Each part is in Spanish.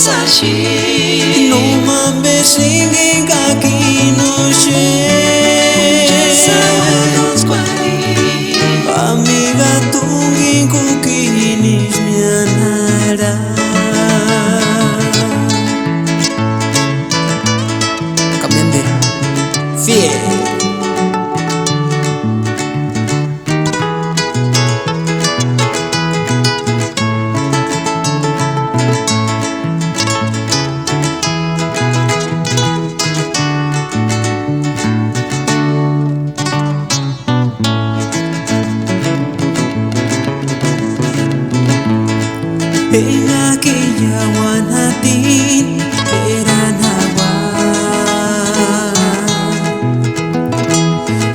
sashi no mames singing kaki no she amiga tungin kukinis mianara Cambiande fiel en aquella guanatín eran agua.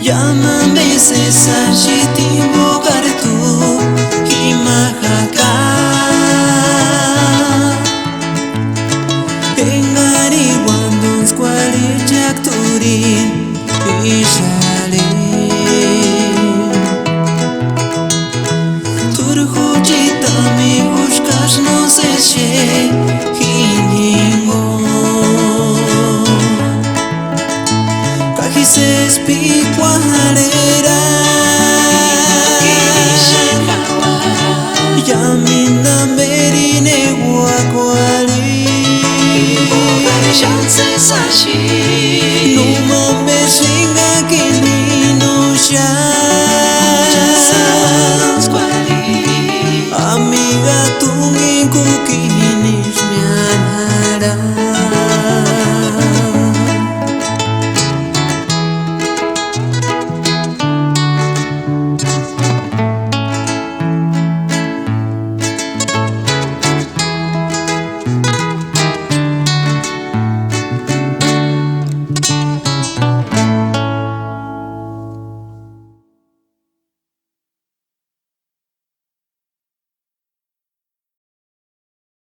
Llámame César Chitibo Gartu y Majaca. En Ariwandons Cualichac Turín y Chale. No se che hiningo Kaji se espiguarera Yamina merine guaguari Chance sashi